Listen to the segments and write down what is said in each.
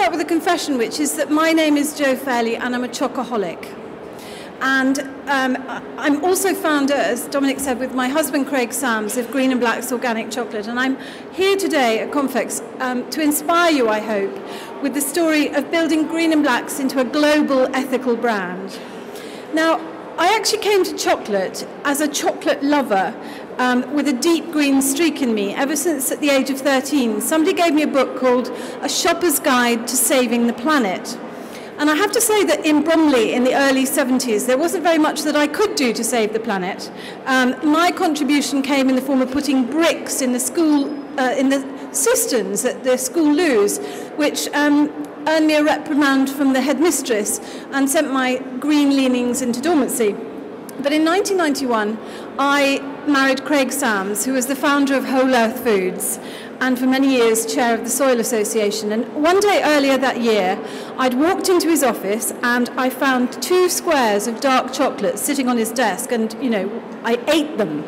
start with a confession, which is that my name is Jo Fairley and I'm a chocoholic. And I'm also founder, as Dominic said, with my husband Craig Sams of Green and Black's Organic Chocolate. And I'm here today at Confex to inspire you, I hope, with the story of building Green and Black's into a global ethical brand. Now, I actually came to chocolate as a chocolate lover with a deep green streak in me ever since at the age of 13. Somebody gave me a book called A Shopper's Guide to Saving the Planet. And I have to say that in Bromley in the early 70s, there wasn't very much that I could do to save the planet. My contribution came in the form of putting bricks in the school, in the cisterns at the school loos, which earned me a reprimand from the headmistress and sent my green leanings into dormancy. But in 1991, I married Craig Sams, who was the founder of Whole Earth Foods, and for many years chair of the Soil Association. And one day earlier that year, I'd walked into his office and I found 2 squares of dark chocolate sitting on his desk, and, you know, I ate them.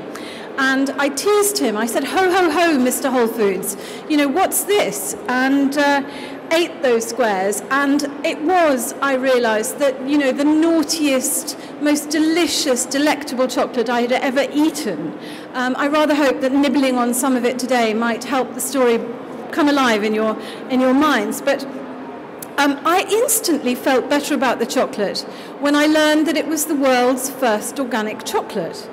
And I teased him. I said, "Ho, ho, ho, Mr. Whole Foods, you know, what's this?" And ate those squares. And it was, I realized, that, you know, the naughtiest, most delicious, delectable chocolate I had ever eaten. I rather hope that nibbling on some of it today might help the story come alive in your minds. But I instantly felt better about the chocolate when I learned that it was the world's first organic chocolate.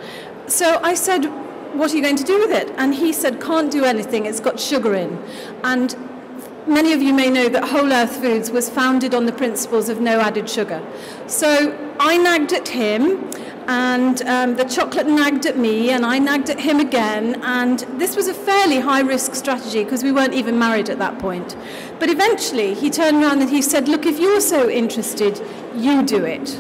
So I said, "What are you going to do with it?" And he said, "Can't do anything, it's got sugar in." And many of you may know that Whole Earth Foods was founded on the principles of no added sugar. So I nagged at him, and the chocolate nagged at me, and I nagged at him again, and this was a fairly high-risk strategy because we weren't even married at that point. But eventually he turned around and he said, "Look, if you're so interested, you do it."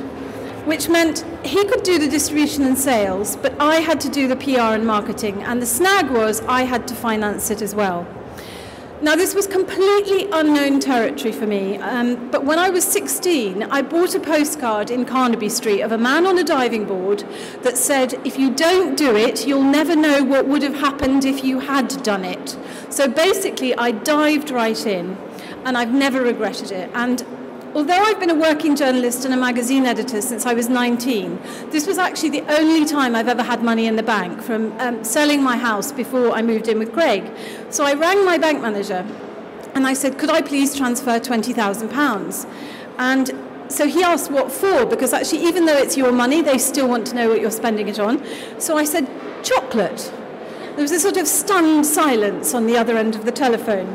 Which meant he could do the distribution and sales, but I had to do the PR and marketing, and the snag was I had to finance it as well. Now, this was completely unknown territory for me, but when I was 16, I bought a postcard in Carnaby Street of a man on a diving board that said, "If you don't do it, you'll never know what would have happened if you had done it." So basically, I dived right in, and I've never regretted it. And although I've been a working journalist and a magazine editor since I was 19, this was actually the only time I've ever had money in the bank from selling my house before I moved in with Craig. So I rang my bank manager and I said, "Could I please transfer £20,000? And so he asked, "What for?" Because actually, even though it's your money, they still want to know what you're spending it on. So I said, "Chocolate." There was a sort of stunned silence on the other end of the telephone.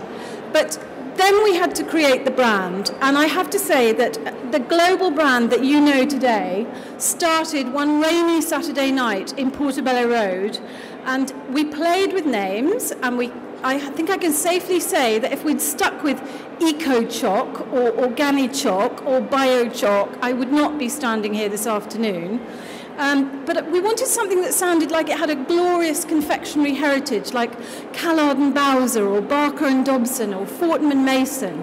But then we had to create the brand, and I have to say that the global brand that you know today started one rainy Saturday night in Portobello Road, and we played with names, and I think I can safely say that if we'd stuck with Eco-Choc or Organi-Choc or Bio-Choc, I would not be standing here this afternoon. But we wanted something that sounded like it had a glorious confectionery heritage, like Callard and Bowser, or Barker and Dobson, or Fortnum and Mason.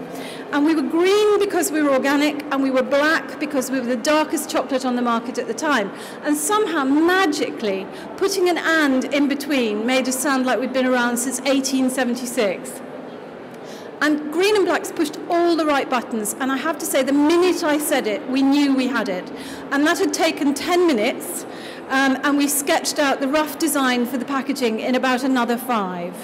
And we were green because we were organic, and we were black because we were the darkest chocolate on the market at the time. And somehow, magically, putting an "and" in between made us sound like we'd been around since 1876. And Green and Black's pushed all the right buttons, and I have to say, the minute I said it, we knew we had it. And that had taken 10 minutes, and we sketched out the rough design for the packaging in about another 5.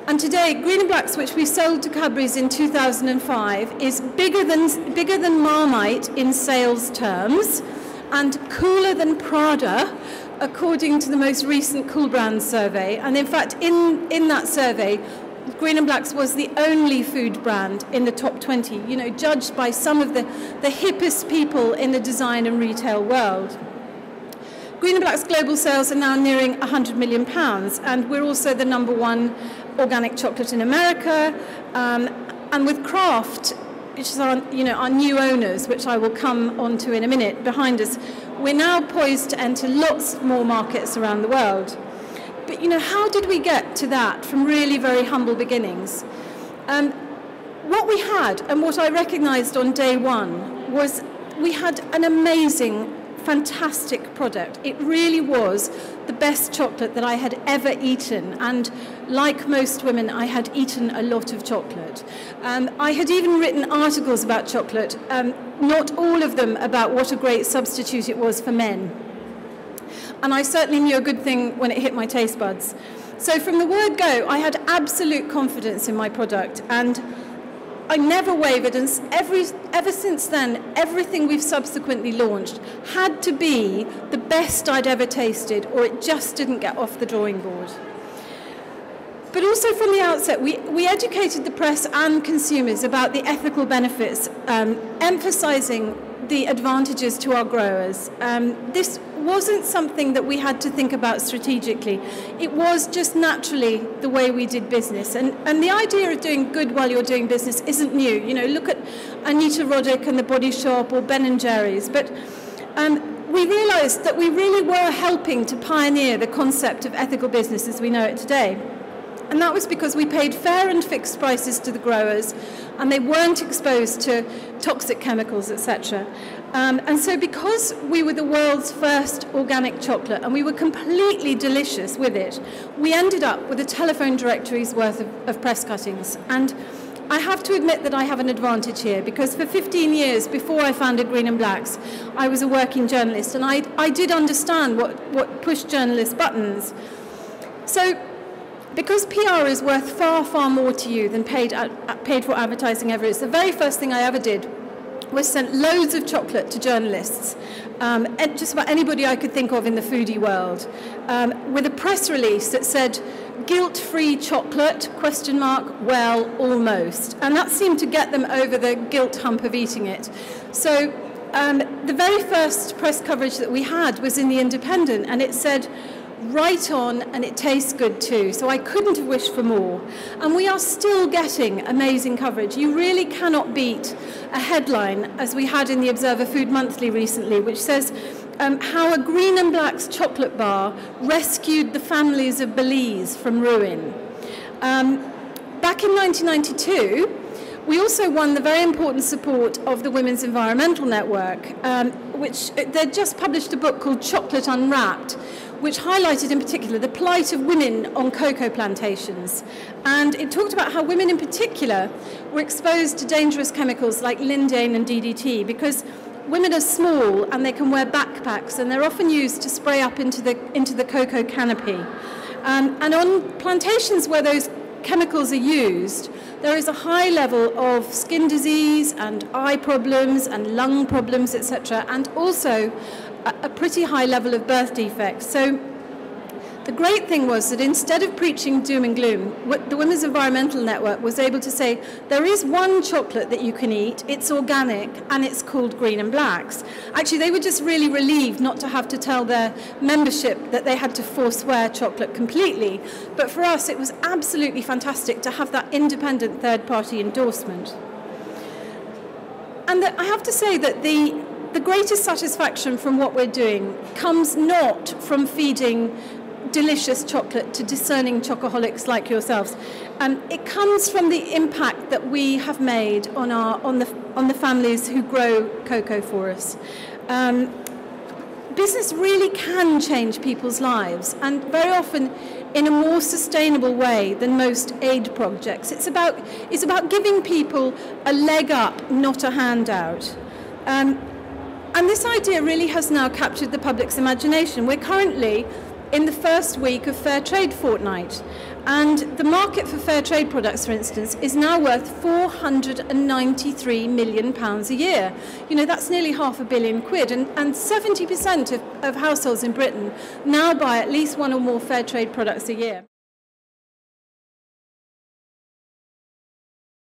And today, Green and Black's, which we sold to Cadbury's in 2005, is bigger than Marmite in sales terms, and cooler than Prada, according to the most recent Cool Brands survey. And in fact, in that survey, Green and Black's was the only food brand in the top 20, you know, judged by some of the hippest people in the design and retail world. Green and Black's global sales are now nearing £100 million, and we're also the #1 organic chocolate in America. And with Kraft, which is our new owners, which I will come on to in a minute, behind us, we're now poised to enter lots more markets around the world. But, you know, how did we get to that from really very humble beginnings? What we had, and what I recognized on day one, was we had an amazing fantastic product. It really was the best chocolate that I had ever eaten, and like most women, I had eaten a lot of chocolate. I had even written articles about chocolate, not all of them about what a great substitute it was for men. And I certainly knew a good thing when it hit my taste buds. So from the word go, I had absolute confidence in my product, and I never wavered, and ever since then, everything we've subsequently launched had to be the best I'd ever tasted, or it just didn't get off the drawing board. But also from the outset, we educated the press and consumers about the ethical benefits, emphasizing the advantages to our growers. This wasn't something that we had to think about strategically. It was just naturally the way we did business. And the idea of doing good while you're doing business isn't new. You know, look at Anita Roddick and The Body Shop or Ben & Jerry's. But we realized that we really were helping to pioneer the concept of ethical business as we know it today. And that was because we paid fair and fixed prices to the growers, and they weren't exposed to toxic chemicals, etc. And so because we were the world's first organic chocolate, and we were completely delicious with it, we ended up with a telephone directory's worth of press cuttings. And I have to admit that I have an advantage here, because for 15 years before I founded Green & Blacks, I was a working journalist, and I did understand what pushed journalists' buttons. So because PR is worth far, far more to you than paid for advertising ever is, the very first thing I ever did was sent loads of chocolate to journalists, and just about anybody I could think of in the foodie world, with a press release that said, guilt-free chocolate, ? Well, almost. And that seemed to get them over the guilt hump of eating it. So the very first press coverage that we had was in The Independent, and it said, right on, and it tastes good too. So I couldn't have wished for more. And we are still getting amazing coverage. You really cannot beat a headline, as we had in the Observer Food Monthly recently, which says how a Green & Blacks chocolate bar rescued the families of Belize from ruin. Back in 1992, we also won the very important support of the Women's Environmental Network, which they'd just published a book called Chocolate Unwrapped, which highlighted in particular the plight of women on cocoa plantations. And it talked about how women in particular were exposed to dangerous chemicals like lindane and DDT, because women are small and they can wear backpacks, and they're often used to spray up into the cocoa canopy. And on plantations where those chemicals are used, there is a high level of skin disease and eye problems and lung problems, etc., and also a pretty high level of birth defects. So the great thing was that instead of preaching doom and gloom, the Women's Environmental Network was able to say, there is one chocolate that you can eat, it's organic, and it's called Green & Blacks. Actually, they were just really relieved not to have to tell their membership that they had to forswear chocolate completely. But for us, it was absolutely fantastic to have that independent third-party endorsement. And I have to say that the greatest satisfaction from what we're doing comes not from feeding delicious chocolate to discerning chocoholics like yourselves. It comes from the impact that we have made on the families who grow cocoa for us. Business really can change people's lives, and very often in a more sustainable way than most aid projects. It's about giving people a leg up, not a handout. And this idea really has now captured the public's imagination. We're currently in the first week of Fair Trade Fortnight, and the market for fair trade products, for instance, is now worth £493 million a year. You know, that's nearly £500 million, and 70% of households in Britain now buy at least one or more fair trade products a year.